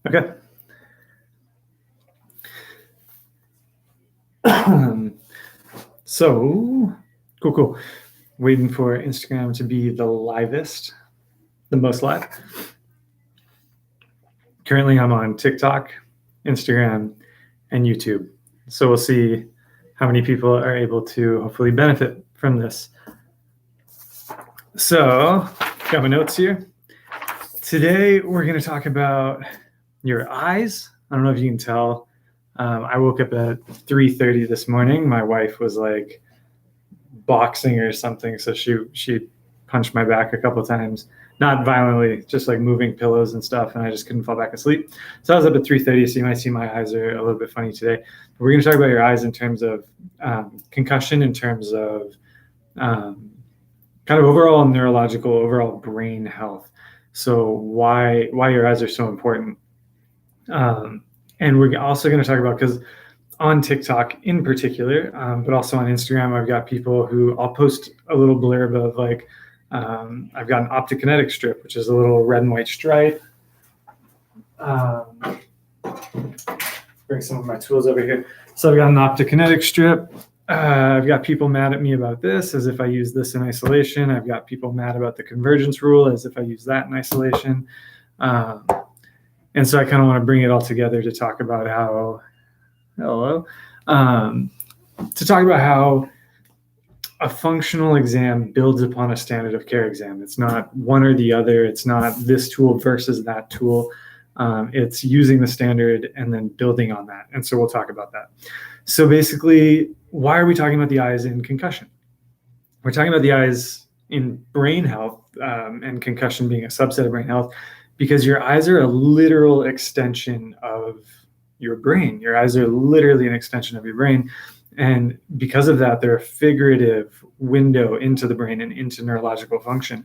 Okay. So, cool. Waiting for Instagram to be the livest, the most live. Currently, I'm on TikTok, Instagram, and YouTube. So we'll see how many people are able to hopefully benefit from this. So, got my notes here. Today, we're going to talk about your eyes. I don't know if you can tell. I woke up at 3:30 this morning. My wife was like boxing or something, so she punched my back a couple of times, not violently, just like moving pillows and stuff, and I just couldn't fall back asleep. So I was up at 3:30, so you might see my eyes are a little bit funny today. But we're going to talk about your eyes in terms of concussion, in terms of kind of overall neurological, overall brain health. So why your eyes are so important. And we're also going to talk about, because on TikTok in particular, but also on Instagram, I've got people who I'll post a little blurb of like, I've got an Optic Kinetic strip, which is a little red and white stripe. Bring some of my tools over here. So I've got an Optic Kinetic strip. I've got people mad at me about this as if I use this in isolation. I've got people mad about the convergence rule as if I use that in isolation. And so I kind of want to bring it all together to talk about how, to talk about how a functional exam builds upon a standard of care exam. It's not one or the other. It's not this tool versus that tool. It's using the standard and then building on that. And so we'll talk about that. So basically, why are we talking about the eyes in concussion? We're talking about the eyes in brain health, and concussion being a subset of brain health, because your eyes are a literal extension of your brain. Your eyes are literally an extension of your brain. And because of that, they're a figurative window into the brain and into neurological function.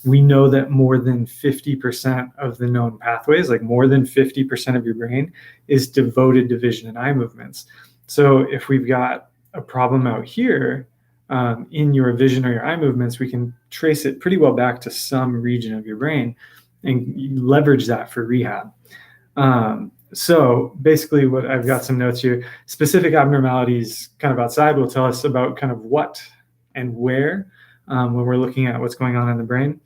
We know that more than 50% of the known pathways, like more than 50% of your brain, is devoted to vision and eye movements. So if we've got a problem out here in your vision or your eye movements, we can trace it pretty well back to some region of your brain and leverage that for rehab. So basically what I've got some notes here, specific abnormalities kind of outside will tell us about kind of what and where when we're looking at what's going on in the brain.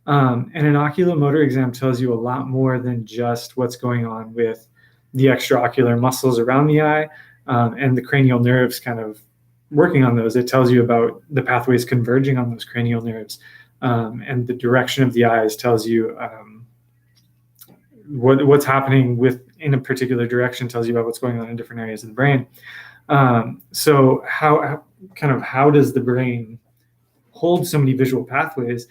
And an oculomotor exam tells you a lot more than just what's going on with the extraocular muscles around the eye and the cranial nerves kind of working on those. It tells you about the pathways converging on those cranial nerves. And the direction of the eyes tells you what's happening in a particular direction, tells you about what's going on in different areas of the brain. So how does the brain hold so many visual pathways?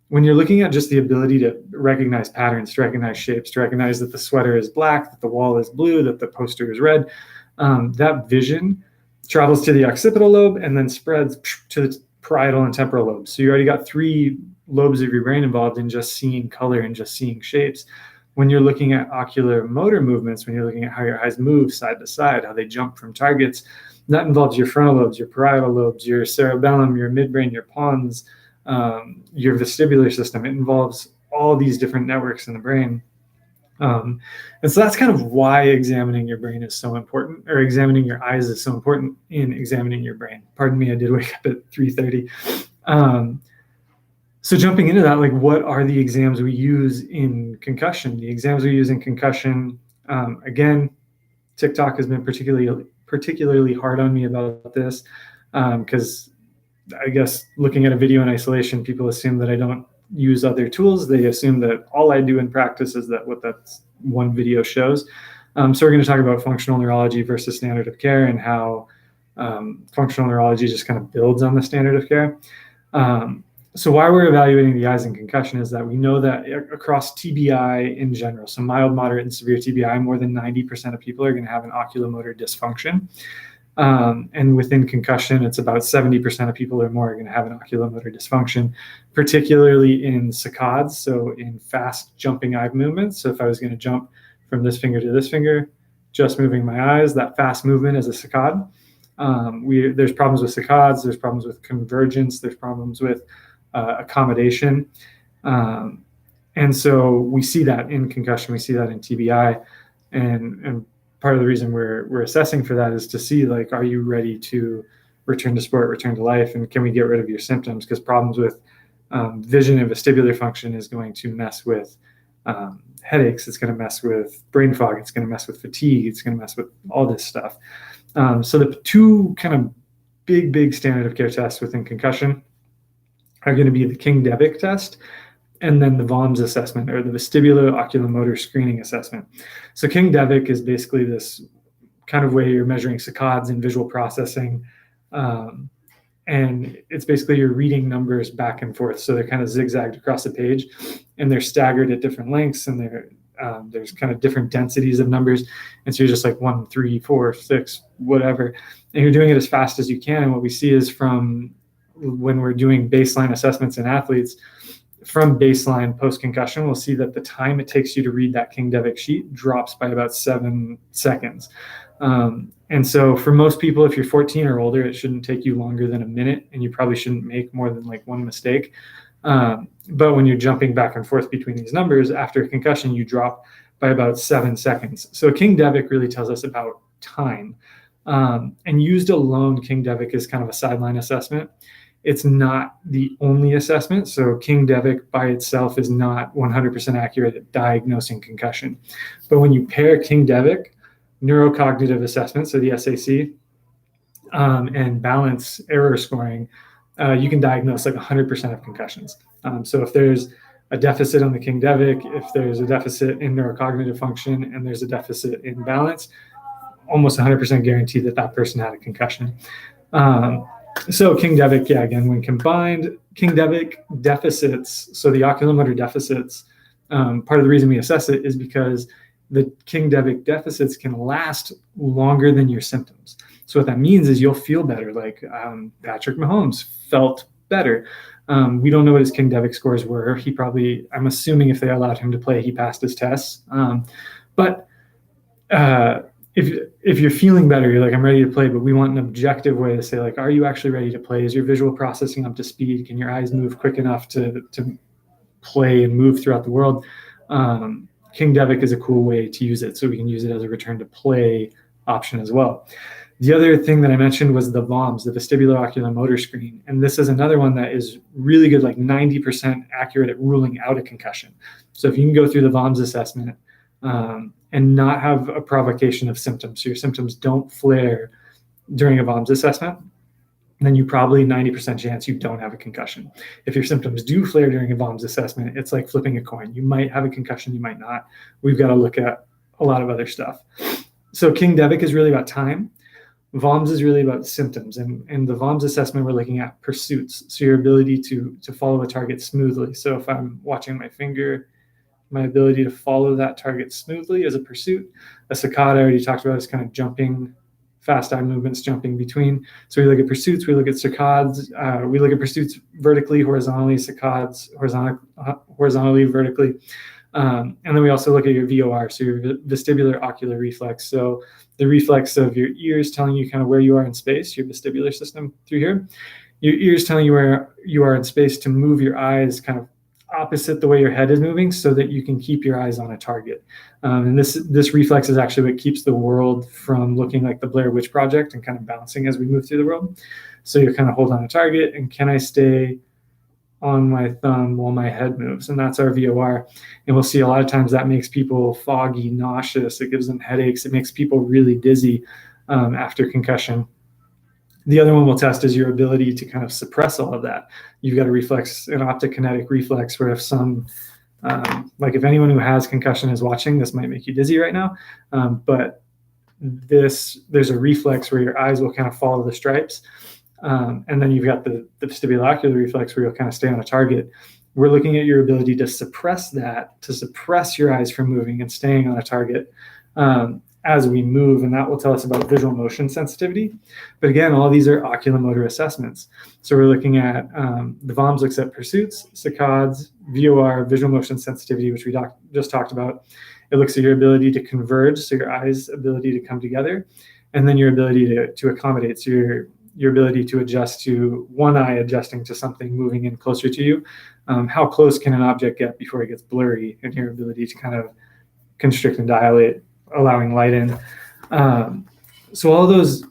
When you're looking at just the ability to recognize patterns, to recognize shapes, to recognize that the sweater is black, that the wall is blue, that the poster is red, that vision travels to the occipital lobe and then spreads to the parietal and temporal lobes. So you already got 3 lobes of your brain involved in just seeing color and just seeing shapes. When you're looking at ocular motor movements, when you're looking at how your eyes move side to side, how they jump from targets, that involves your frontal lobes, your parietal lobes, your cerebellum, your midbrain, your pons, your vestibular system. It involves all these different networks in the brain. And so that's kind of why examining your brain is so important, or examining your eyes is so important in examining your brain. Pardon me, I did wake up at 3:30. So jumping into that, like, what are the exams we use in concussion? The exams we use in concussion, again, TikTok has been particularly hard on me about this, because I guess looking at a video in isolation, people assume that I don't use other tools. They assume that all I do in practice is what that one video shows. So we're going to talk about functional neurology versus standard of care, and how functional neurology just kind of builds on the standard of care. So why we're evaluating the eyes in concussion is that we know that across TBI in general, so mild, moderate, and severe TBI, more than 90% of people are going to have an oculomotor dysfunction. And within concussion, it's about 70% of people or more are going to have an oculomotor dysfunction, particularly in saccades, so in fast jumping eye movements. So if I was going to jump from this finger to this finger, just moving my eyes, that fast movement is a saccade. There's problems with saccades, there's problems with convergence, there's problems with accommodation. And And so we see that in concussion, we see that in TBI, and part of the reason we're assessing for that is to see, like, are you ready to return to sport, return to life, and can we get rid of your symptoms? Because problems with vision and vestibular function is going to mess with headaches, it's going to mess with brain fog, it's going to mess with fatigue, it's going to mess with all this stuff. So the two kind of big standard of care tests within concussion are going to be the King-Devick test and then the VOMS assessment, or the vestibular oculomotor screening assessment. So King-Devick is basically this kind of way you're measuring saccades and visual processing. And it's basically you're reading numbers back and forth. So they're kind of zigzagged across the page, and they're staggered at different lengths, and there's kind of different densities of numbers. And so you're just like 1, 3, 4, 6, whatever. And you're doing it as fast as you can. And what we see is from when we're doing baseline assessments in athletes, from baseline post-concussion, we'll see that the time it takes you to read that King-Devick sheet drops by about 7 seconds. And so for most people, if you're 14 or older, it shouldn't take you longer than a minute, and you probably shouldn't make more than like one mistake. But when you're jumping back and forth between these numbers, after a concussion, you drop by about 7 seconds. So King-Devick really tells us about time. And used alone, King-Devick is kind of a sideline assessment. It's not the only assessment. So King-Devick by itself is not 100% accurate at diagnosing concussion. But when you pair King-Devick, neurocognitive assessment, so the SAC, and balance error scoring, you can diagnose like 100% of concussions. So if there's a deficit on the King-Devick, if there's a deficit in neurocognitive function, and there's a deficit in balance, almost 100% guarantee that that person had a concussion. So King-Devick, yeah, again, when combined, King-Devick deficits, so the oculomotor deficits, part of the reason we assess it is because the King-Devick deficits can last longer than your symptoms. So what that means is you'll feel better, like Patrick Mahomes felt better. We don't know what his King-Devick scores were. He probably, I'm assuming if they allowed him to play, he passed his tests. But if you're feeling better, you're like, I'm ready to play, but we want an objective way to say, like, are you actually ready to play? Is your visual processing up to speed? Can your eyes move quick enough to play and move throughout the world? King-Devick is a cool way to use it, so we can use it as a return to play option as well. The other thing that I mentioned was the VOMS, the vestibular oculomotor screen. And this is another one that is really good, like 90% accurate at ruling out a concussion. So if you can go through the VOMS assessment and not have a provocation of symptoms, so your symptoms don't flare during a VOMS assessment, then you probably 90% chance you don't have a concussion. If your symptoms do flare during a VOMS assessment, it's like flipping a coin. You might have a concussion, you might not. We've got to look at a lot of other stuff. So King-Devick is really about time. VOMS is really about symptoms. And the VOMS assessment, we're looking at pursuits. So your ability to follow a target smoothly. So if I'm watching my finger, my ability to follow that target smoothly is a pursuit. A saccade, I already talked about, is kind of jumping, fast eye movements, jumping between. So we look at pursuits, we look at saccades, we look at pursuits vertically, horizontally, saccades, horizontally, vertically. And then we also look at your VOR, so your vestibular ocular reflex. So the reflex of your ears telling you kind of where you are in space, your vestibular system through here. Your ears telling you where you are in space to move your eyes kind of opposite the way your head is moving so that you can keep your eyes on a target. And this reflex is actually what keeps the world from looking like the Blair Witch Project and kind of bouncing as we move through the world. So you kind of hold on a target, and can I stay on my thumb while my head moves? And that's our VOR. And we'll see a lot of times that makes people foggy, nauseous. It gives them headaches. It makes people really dizzy after concussion. The other one we'll test is your ability to kind of suppress all of that. You've got a reflex, an optic kinetic reflex, where if if anyone who has concussion is watching, this might make you dizzy right now. But there's a reflex where your eyes will kind of follow the stripes. And then you've got the vestibular ocular reflex where you'll kind of stay on a target. We're looking at your ability to suppress that, to suppress your eyes from moving and staying on a target as we move, and that will tell us about visual motion sensitivity. But again, all these are oculomotor assessments. So we're looking at the VOMS looks at pursuits, saccades, VOR, visual motion sensitivity, which we just talked about. It looks at your ability to converge, so your eyes' ability to come together, and then your ability to accommodate, so your ability to adjust to one eye adjusting to something moving in closer to you, How close can an object get before it gets blurry, and your ability to kind of constrict and dilate, allowing light in. So all those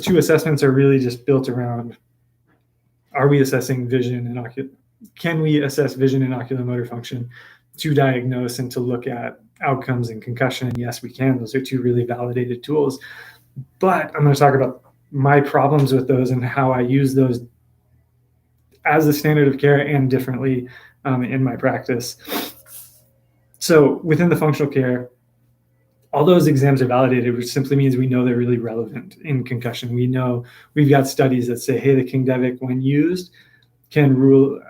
two assessments are really just built around, are we assessing vision and can we assess vision and oculomotor function to diagnose and to look at outcomes in concussion? And yes, we can. Those are two really validated tools. But I'm going to talk about my problems with those and how I use those as a standard of care and differently in my practice. So within the functional care, all those exams are validated, which simply means we know they're really relevant in concussion. We know we've got studies that say, hey, the Devick, when used, can rule,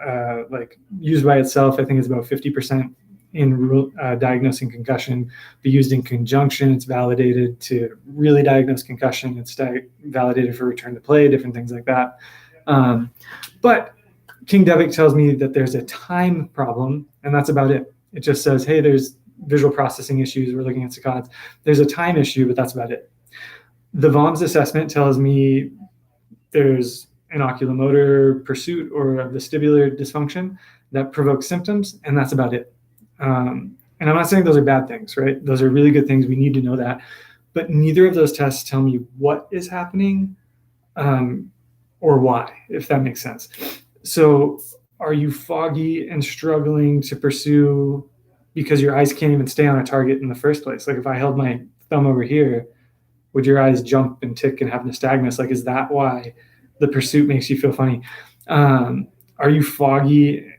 used by itself, I think it's about 50% in diagnosing concussion. But used in conjunction, it's validated to really diagnose concussion. It's validated for return to play, different things like that. But Devick tells me that there's a time problem, and that's about it. It just says, hey, there's visual processing issues. We're looking at saccades. There's a time issue, but that's about it. The VOMS assessment tells me there's an oculomotor pursuit or a vestibular dysfunction that provokes symptoms, and that's about it. And I'm not saying those are bad things, right? Those are really good things. We need to know that. But neither of those tests tell me what is happening or why, if that makes sense. So are you foggy and struggling to pursue because your eyes can't even stay on a target in the first place? Like if I held my thumb over here, would your eyes jump and tick and have nystagmus? Like, is that why the pursuit makes you feel funny? Are you foggy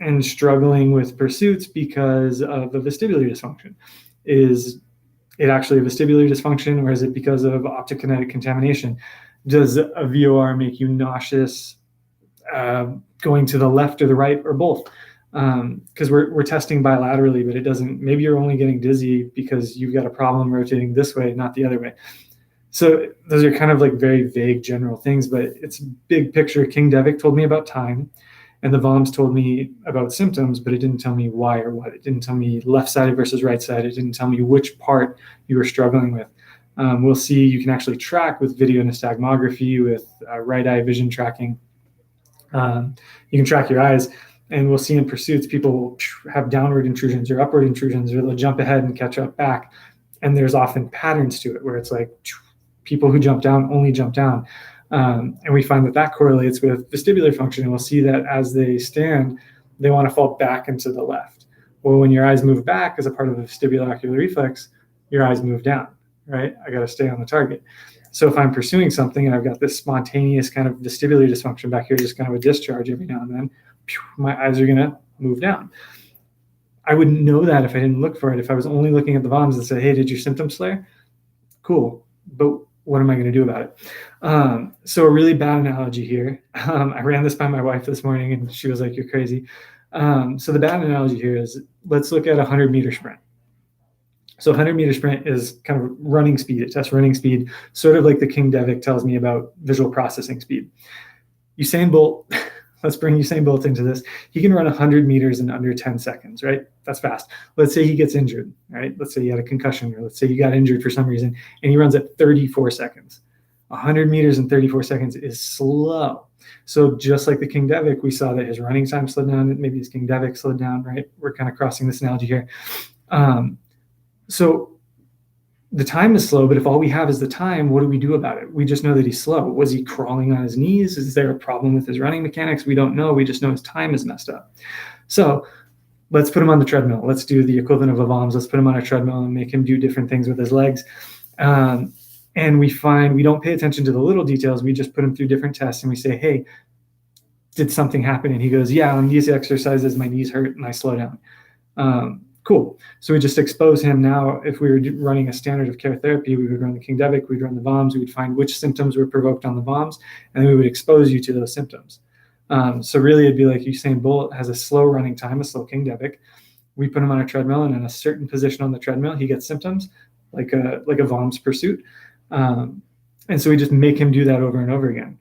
and struggling with pursuits because of a vestibular dysfunction? Is it actually a vestibular dysfunction, or is it because of optic kinetic contamination? Does a VOR make you nauseous going to the left or the right or both? Because we're testing bilaterally, but it doesn't, maybe you're only getting dizzy because you've got a problem rotating this way, not the other way. So those are kind of like very vague general things, but it's big picture. Devick told me about time, and the VOMS told me about symptoms, but it didn't tell me why or what. It didn't tell me left-sided versus right-sided. It didn't tell me which part you were struggling with. We'll see, you can actually track with video nystagmography, with right eye vision tracking. You can track your eyes, and we'll see in pursuits, people have downward intrusions or upward intrusions, or they'll jump ahead and catch up back. And there's often patterns to it where it's like people who jump down only jump down. And we find that correlates with vestibular function. And we'll see that as they stand, they want to fall back into the left. Well, when your eyes move back as a part of the vestibular ocular reflex, your eyes move down, right? I got to stay on the target. So if I'm pursuing something and I've got this spontaneous kind of vestibular dysfunction back here, just kind of a discharge every now and then, my eyes are going to move down. I wouldn't know that if I didn't look for it. If I was only looking at the VOMS and say, hey, did your symptoms flare? Cool. But what am I going to do about it? So a really bad analogy here. I ran this by my wife this morning, and she was like, you're crazy. So the bad analogy here is, let's look at a 100-meter sprint. So 100-meter sprint is kind of running speed. It tests running speed, sort of like the Devick tells me about visual processing speed. Usain Bolt, let's bring Usain Bolt into this. He can run 100 meters in under 10 seconds, right? That's fast. Let's say he gets injured, right? Let's say he had a concussion, or let's say he got injured for some reason, and he runs at 34 seconds. 100 meters in 34 seconds is slow. So just like the Devick, we saw that his running time slowed down, maybe his Devick slowed down, right? We're kind of crossing this analogy here. So the time is slow, but if all we have is the time, what do we do about it? We just know that he's slow. Was he crawling on his knees? Is there a problem with his running mechanics? We don't know. We just know his time is messed up. So let's put him on the treadmill. Let's do the equivalent of a VOMS. Let's put him on a treadmill and make him do different things with his legs. And we find we don't pay attention to the little details. We just put him through different tests, and we say, hey, did something happen? And he goes, yeah, on these exercises, my knees hurt and I slow down. Cool. So we just expose him. Now, if we were running a standard of care therapy, we would run the Devick, we'd run the VOMS, we would find which symptoms were provoked on the VOMS, and then we would expose you to those symptoms. So really, it'd be like Usain Bolt has a slow running time, a slow Devick. We put him on a treadmill, and in a certain position on the treadmill, he gets symptoms like a VOMS pursuit. And so we just make him do that over and over again.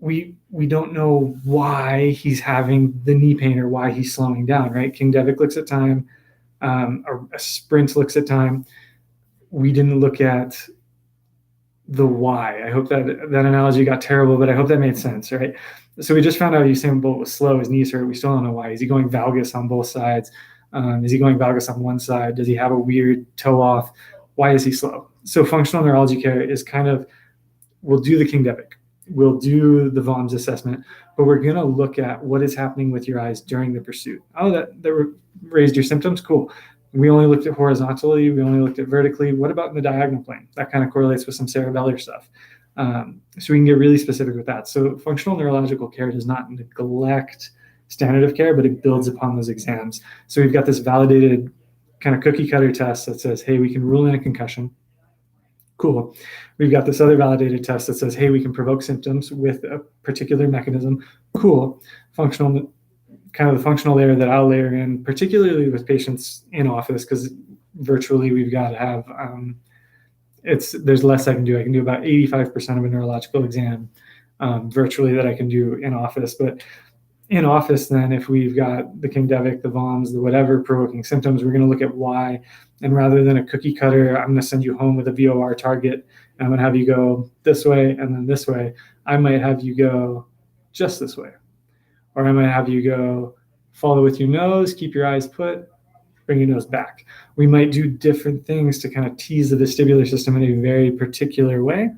We don't know why he's having the knee pain or why he's slowing down, right? Devick looks at time. A sprint looks at time. We didn't look at the why. I hope that analogy got terrible, but I hope that made sense, right? So we just found out Usain Bolt was slow, his knees hurt. We still don't know why. Is he going valgus on both sides? Is he going valgus on one side? Does he have a weird toe off? Why is he slow? So functional neurology care is kind of, we'll do the Devick, we'll do the VOMS assessment, but we're going to look at what is happening with your eyes during the pursuit. Oh, that raised your symptoms? Cool. We only looked at horizontally. We only looked at vertically. What about in the diagonal plane? That kind of correlates with some cerebellar stuff. So we can get really specific with that. So functional neurological care does not neglect standard of care, but it builds upon those exams. So we've got this validated kind of cookie cutter test that says, hey, we can rule in a concussion. Cool. We've got this other validated test that says, hey, we can provoke symptoms with a particular mechanism. Cool. Functional, kind of the functional layer that I'll layer in, particularly with patients in office, because virtually we've got to have, there's less I can do. I can do about 85% of a neurological exam virtually that I can do in office. But in office, then, if we've got the Devick, the VOMS, the whatever provoking symptoms, we're going to look at why. And rather than a cookie cutter, I'm going to send you home with a VOR target, and I'm going to have you go this way and then this way. I might have you go just this way. Or I might have you go follow with your nose, keep your eyes put, bring your nose back. We might do different things to kind of tease the vestibular system in a very particular way,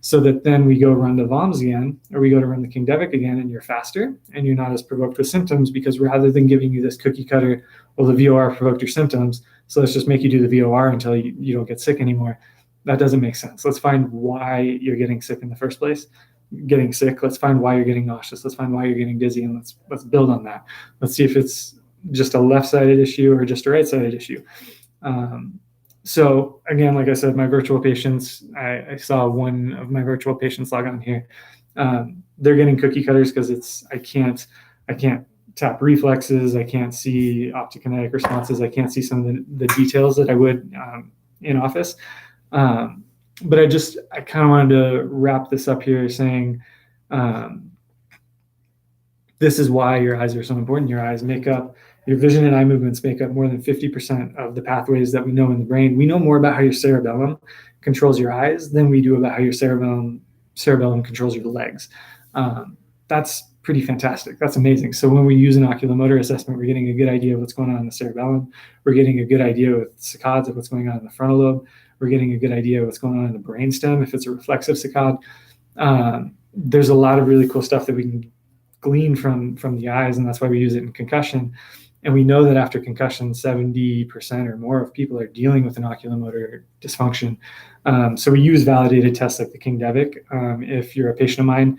so that then we go run the VOMS again, or we go to run the Devick again, and you're faster and you're not as provoked with symptoms, because rather than giving you this cookie cutter, well, the VOR provoked your symptoms, so let's just make you do the VOR until you don't get sick anymore. That doesn't make sense. Let's find why you're getting sick in the first place. Let's find why you're getting nauseous. Let's find why you're getting dizzy, and let's build on that. Let's see if it's just a left-sided issue or just a right-sided issue. So again, like I said, my virtual patients, I saw one of my virtual patients log on here. They're getting cookie cutters because I can't tap reflexes. I can't see optic kinetic responses. I can't see some of the details that I would in office. But I kind of wanted to wrap this up here saying, this is why your eyes are so important. Your eyes make up, your vision and eye movements make up more than 50% of the pathways that we know in the brain. We know more about how your cerebellum controls your eyes than we do about how your cerebellum controls your legs. That's pretty fantastic. That's amazing. So when we use an oculomotor assessment, we're getting a good idea of what's going on in the cerebellum. We're getting a good idea with saccades of what's going on in the frontal lobe. We're getting a good idea of what's going on in the brainstem if it's a reflexive saccade. There's a lot of really cool stuff that we can glean from the eyes, and that's why we use it in concussion. And we know that after concussion, 70% or more of people are dealing with an oculomotor dysfunction. So we use validated tests like the Devick. If you're a patient of mine,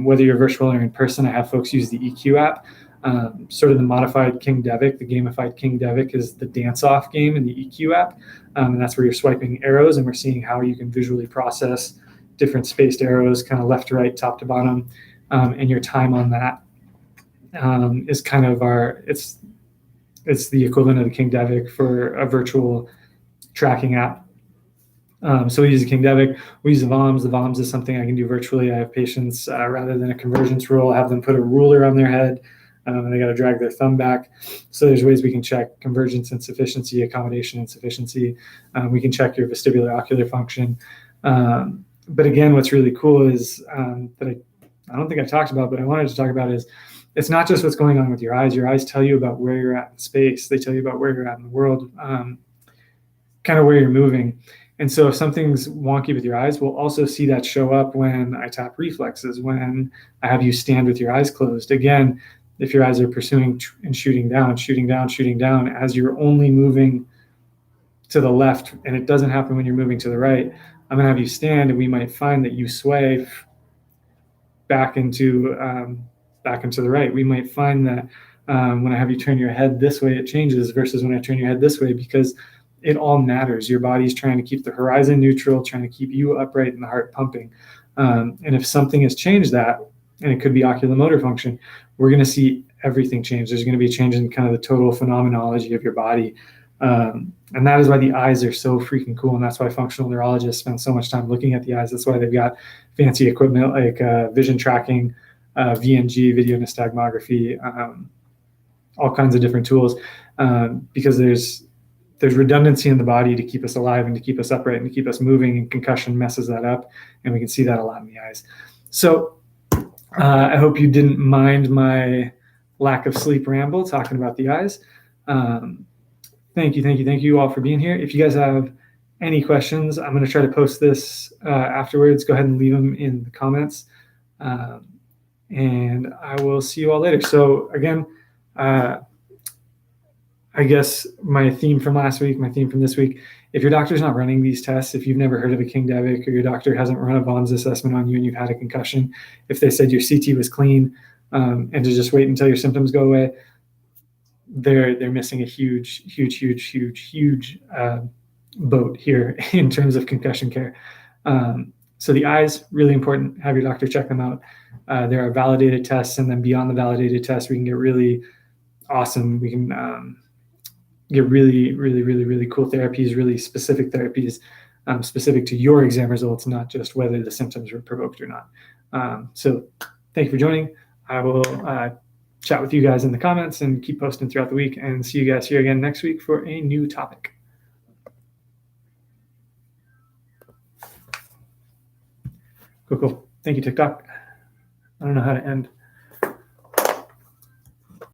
whether you're virtual or in person, I have folks use the EQ app. Sort of the modified Devick, the gamified Devick is the dance-off game in the EQ app. And that's where you're swiping arrows, and we're seeing how you can visually process different spaced arrows, kind of left to right, top to bottom. And your time on that is kind of it's the equivalent of the Devick for a virtual tracking app. So we use the Devick, we use the VOMS. The VOMS is something I can do virtually. I have patients, rather than a convergence rule, have them put a ruler on their head, and they got to drag their thumb back. So there's ways we can check convergence insufficiency, accommodation insufficiency. We can check your vestibular ocular function. But again, what's really cool is that I don't think I've talked about, but I wanted to talk about is it's not just what's going on with your eyes. Your eyes tell you about where you're at in space. They tell you about where you're at in the world, kind of where you're moving. And so if something's wonky with your eyes, we'll also see that show up when I tap reflexes, when I have you stand with your eyes closed. Again, if your eyes are pursuing and shooting down, as you're only moving to the left, and it doesn't happen when you're moving to the right, I'm going to have you stand, and we might find that you sway back into the right. We might find that when I have you turn your head this way, it changes versus when I turn your head this way, because it all matters. Your body's trying to keep the horizon neutral, trying to keep you upright and the heart pumping. And if something has changed that, and it could be oculomotor function, we're going to see everything change. There's going to be a change in kind of the total phenomenology of your body. And that is why the eyes are so freaking cool. And that's why functional neurologists spend so much time looking at the eyes. That's why they've got fancy equipment like vision tracking, VNG, video nystagmography, all kinds of different tools, because there's there's redundancy in the body to keep us alive and to keep us upright and to keep us moving, and concussion messes that up, and we can see that a lot in the eyes. So I hope you didn't mind my lack of sleep ramble talking about the eyes. Thank you all for being here. If you guys have any questions, I'm going to try to post this afterwards. Go ahead and leave them in the comments. And I will see you all later. So again, I guess my theme from last week, my theme from this week, if your doctor's not running these tests, if you've never heard of a King Devick, or your doctor hasn't run a VOMS assessment on you and you've had a concussion, if they said your CT was clean, and to just wait until your symptoms go away, they're missing a huge boat here in terms of concussion care. So the eyes, really important. Have your doctor check them out. There are validated tests, and then beyond the validated tests, we can get really awesome. We can get really cool therapies, really specific therapies, specific to your exam results, not just whether the symptoms were provoked or not. So thank you for joining. I will chat with you guys in the comments and keep posting throughout the week, and see you guys here again next week for a new topic. Cool. Thank you, TikTok. I don't know how to end.